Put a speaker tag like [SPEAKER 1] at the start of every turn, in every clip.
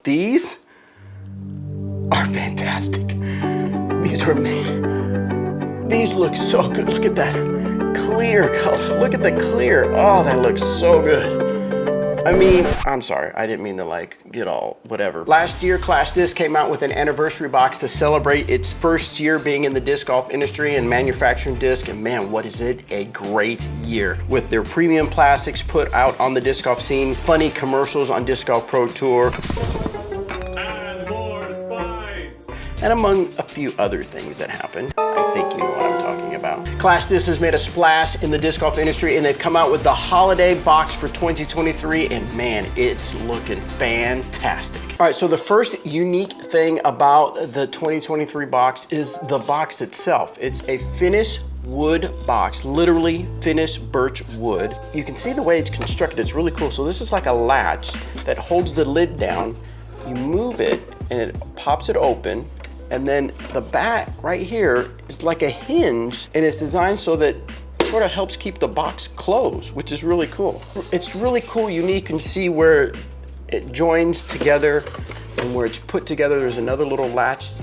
[SPEAKER 1] these are fantastic. These are amazing. These look so good. Look at that clear color. Look at the clear. Oh, that looks so good. I mean, I'm sorry, I didn't mean to like get all whatever. Last year, Clash Disc came out with an anniversary box to celebrate its first year being in the disc golf industry and manufacturing disc, and man, what is it? A great year. With their premium plastics put out on the disc golf scene, funny commercials on Disc Golf Pro Tour,
[SPEAKER 2] and more spice,
[SPEAKER 1] and among a few other things that happened. I think you know what I'm talking about. Clash Disc has made a splash in the disc golf industry, and they've come out with the holiday box for 2023, and man, it's looking fantastic. All right, so the first unique thing about the 2023 box is the box itself. It's a Finnish wood box, literally Finnish birch wood. You can see the way it's constructed, it's really cool. So this is like a latch that holds the lid down. You move it and it pops it open. And then the back right here is like a hinge, and it's designed so that it sort of helps keep the box closed, which is really cool. It's really cool, unique, and see where it joins together and where it's put together. There's another little latch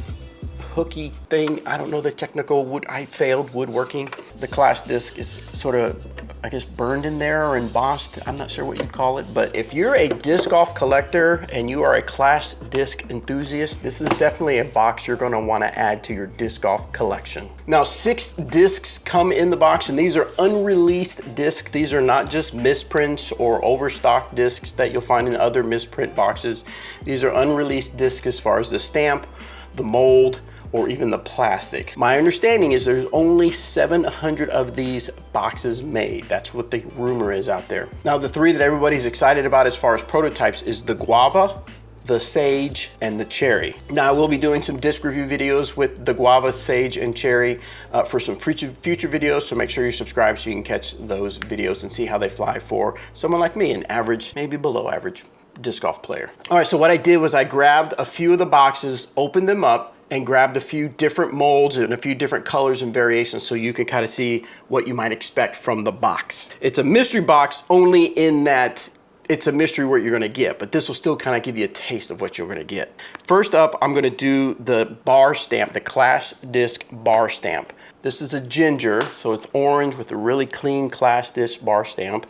[SPEAKER 1] hooky thing. I don't know the technical woodworking. The Clash Disc is sort of, I guess, burned in there or embossed. I'm not sure what you'd call it, but if you're a disc golf collector and you are a Clash Disc enthusiast, this is definitely a box you're gonna wanna add to your disc golf collection. Now, 6 discs come in the box, and these are unreleased discs. These are not just misprints or overstock discs that you'll find in other misprint boxes. These are unreleased discs as far as the stamp, the mold, or even the plastic. My understanding is there's only 700 of these boxes made. That's what the rumor is out there. Now, the 3 that everybody's excited about as far as prototypes is the Guava, the Sage, and the Cherry. Now, I will be doing some disc review videos with the Guava, Sage, and Cherry for some future videos, so make sure you subscribe so you can catch those videos and see how they fly for someone like me, an average, maybe below average disc golf player. All right, so what I did was I grabbed a few of the boxes, opened them up, and grabbed a few different molds and a few different colors and variations so you can kind of see what you might expect from the box. It's a mystery box only in that it's a mystery what you're gonna get, but this will still kind of give you a taste of what you're gonna get. First up, I'm gonna do the bar stamp, the Clash Disc bar stamp. This is a ginger, so it's orange with a really clean Clash Disc bar stamp.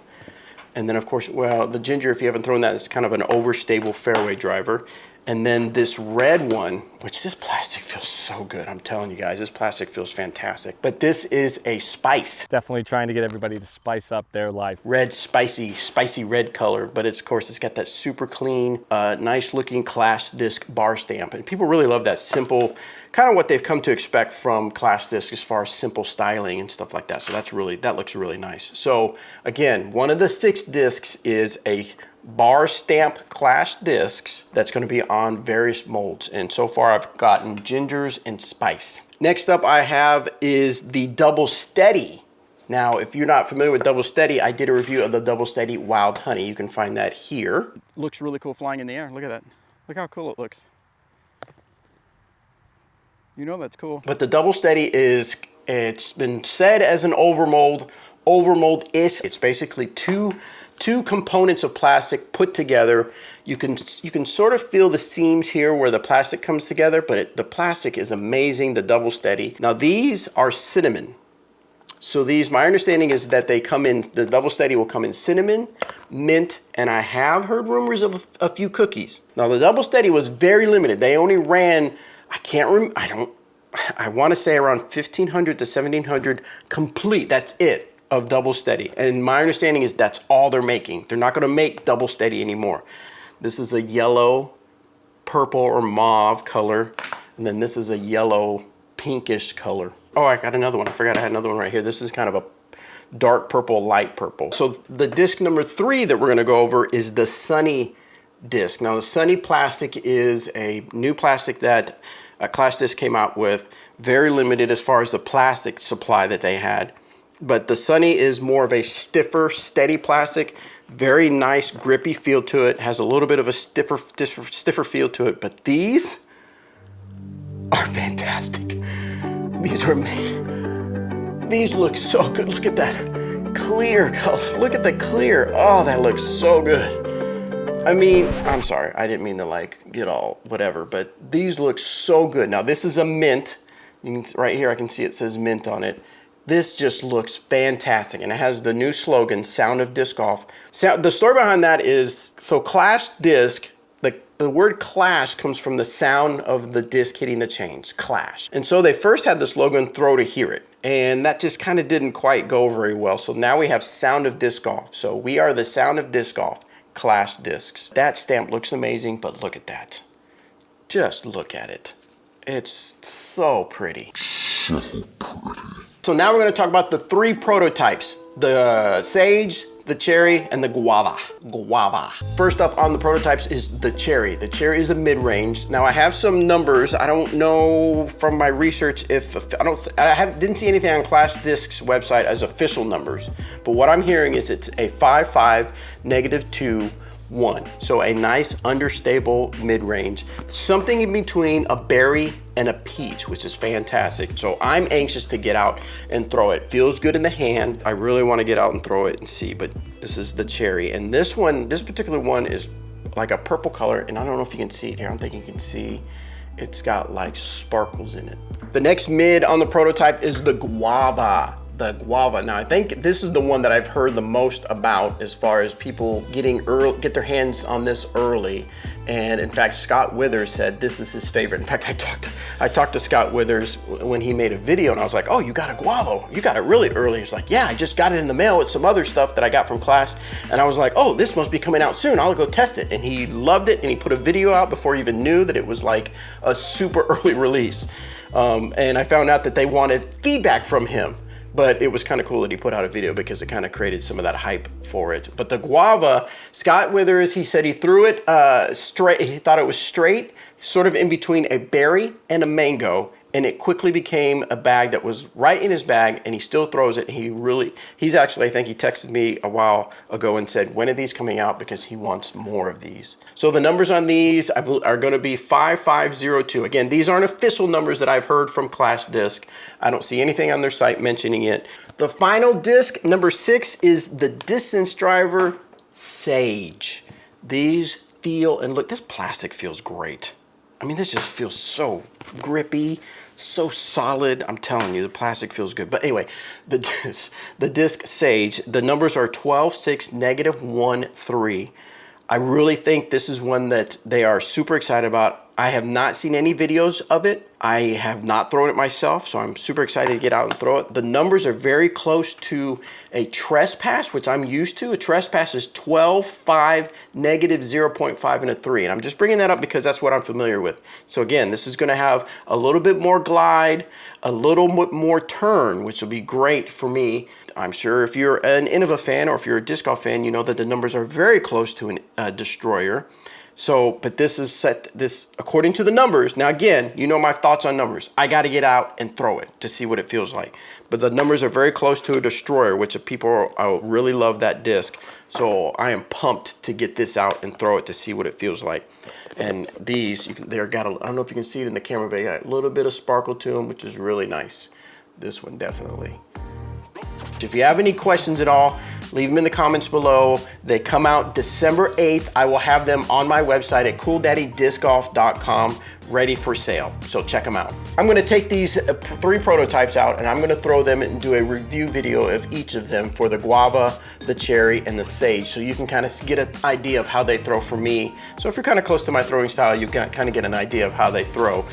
[SPEAKER 1] And then of course, well, the ginger, if you haven't thrown that, it's kind of an overstable fairway driver. And then this red one, which this plastic feels so good. I'm telling you guys, this plastic feels fantastic. But this is a spice.
[SPEAKER 2] definitely trying to get everybody to spice up their life.
[SPEAKER 1] Red, spicy red color. But it's, of course, it's got that super clean, nice looking Clash Disc bar stamp. And people really love that simple, kind of what they've come to expect from Clash Disc as far as simple styling and stuff like that. So that's really, that looks really nice. So again, one of the 6 discs is a bar stamp Clash Discs that's going to be on various molds, and so far I've gotten gingers and spice. Next up I have is the Double Steady. Now, if you're not familiar with Double Steady, I did a review of the Double Steady Wild Honey. You can find that here.
[SPEAKER 2] Looks really cool flying in the air. Look at that. Look how cool it looks. You know that's cool.
[SPEAKER 1] But the Double Steady is, it's been said as an overmold-ish. It's basically two components of plastic put together. You can sort of feel the seams here where the plastic comes together, but the plastic is amazing, the Double Steady. Now these are cinnamon. So these, my understanding is that they come in, the Double Steady will come in cinnamon, mint, and I have heard rumors of a few cookies. Now the Double Steady was very limited. They only ran, I want to say around 1,500 to 1,700 complete, that's it, of Double Steady. And my understanding is that's all they're making. They're not going to make Double Steady anymore. This is a yellow, purple, or mauve color. And then this is a yellow, pinkish color. Oh, I got another one. I forgot I had another one right here. This is kind of a dark purple, light purple. So the disc number 3 that we're going to go over is the Sunny disc. Now the Sunny plastic is a new plastic that Clash Disc came out with. Very limited as far as the plastic supply that they had. But the Sunny is more of a stiffer, steady plastic. Very nice, grippy feel to it. Has a little bit of a stiffer feel to it. But these are fantastic. These are amazing. These look so good. Look at that clear color. Look at the clear. Oh, that looks so good. I mean, I'm sorry, I didn't mean to like get all whatever, but these look so good. Now this is a mint. You can, right here I can see it says mint on it. This just looks fantastic, and it has the new slogan, Sound of Disc Golf. The story behind that is, so Clash Disc, the word clash comes from the sound of the disc hitting the change, clash. And so they first had the slogan, throw to hear it. And that just kind of didn't quite go very well. So now we have Sound of Disc Golf. So we are the Sound of Disc Golf, Clash Discs. That stamp looks amazing, but look at that. Just look at it. It's so pretty. So now we're going to talk about the 3 prototypes, the Sage, the Cherry, and the Guava. First up on the prototypes is the Cherry. The Cherry is a mid-range. Now I have some numbers. I don't know from my research if, didn't see anything on Clash Discs website as official numbers, but what I'm hearing is it's a 5.5, -2, 1. So a nice understable mid-range, something in between a berry and a peach, which is fantastic. So I'm anxious to get out and throw it. Feels good in the hand. I really want to get out and throw it and see, but this is the Cherry. And this particular one is like a purple color, and I don't know if you can see it here. I'm thinking you can see it's got like sparkles in it. The next mid on the prototype is the Guava. The Guava. Now I think this is the one that I've heard the most about as far as people get their hands on this early. And in fact, Scott Withers said this is his favorite. In fact, I talked to Scott Withers when he made a video, and I was like, oh, you got a Guava. You got it really early. He's like, yeah, I just got it in the mail with some other stuff that I got from Clash. And I was like, oh, this must be coming out soon. I'll go test it. And he loved it, and he put a video out before he even knew that it was like a super early release. And I found out that they wanted feedback from him. But it was kind of cool that he put out a video because it kind of created some of that hype for it. But the Guava, Scott Withers, he said he threw it straight. He thought it was straight, sort of in between a berry and a mango. And it quickly became a bag that was right in his bag, and he still throws it. And he's actually, I think he texted me a while ago and said, when are these coming out? Because he wants more of these. So the numbers on these are going to be 5502. Again, these aren't official numbers that I've heard from Clash Disc. I don't see anything on their site mentioning it. The final disc, number 6, is the Distance Driver Sage. These feel, and look, this plastic feels great. I mean, this just feels so grippy, so solid. I'm telling you, the plastic feels good. But anyway, the disc Sage, the numbers are 12, 6, -1, 3. I really think this is one that they are super excited about. I have not seen any videos of it. I have not thrown it myself, so I'm super excited to get out and throw it. The numbers are very close to a Trespass, which I'm used to. A Trespass is 12, 5, -0.5, and a 3. And I'm just bringing that up because that's what I'm familiar with. So again, this is going to have a little bit more glide, a little bit more turn, which will be great for me. I'm sure if you're an Innova fan or if you're a disc golf fan, you know that the numbers are very close to a Destroyer. So, but this is set, according to the numbers. Now again, you know my thoughts on numbers. I got to get out and throw it to see what it feels like. But the numbers are very close to a Destroyer, which people really love that disc. So I am pumped to get this out and throw it to see what it feels like. And these, I don't know if you can see it in the camera, but they got a little bit of sparkle to them, which is really nice. This one definitely. If you have any questions at all, leave them in the comments below. They come out December 8th. I will have them on my website at cooldaddydiscgolf.com ready for sale. So check them out. I'm going to take these 3 prototypes out and I'm going to throw them and do a review video of each of them for the Guava, the Cherry, and the Sage, so you can kind of get an idea of how they throw for me. So if you're kind of close to my throwing style, you can kind of get an idea of how they throw.